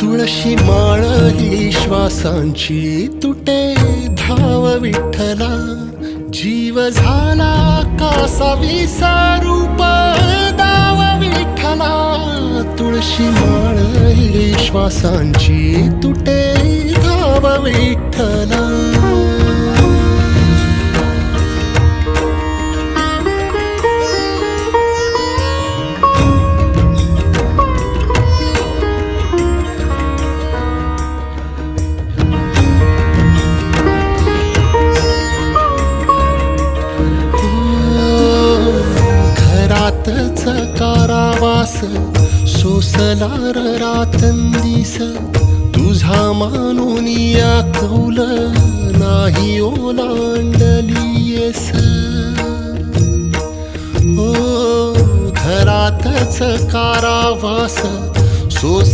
तुळशी माळ ही श्वासांची तुटे धाव विठ्ठला, जीव झाला कासा विसारूप दाव विठ्ठला. तुळशी माळ ही श्वासांची तुटे धाव विठ्ठला. घरातच कारावास सोसलार रातंदिस, तुझा मानून या कौल नाही ओलांडलीयस. हो घरातच कारावास सोस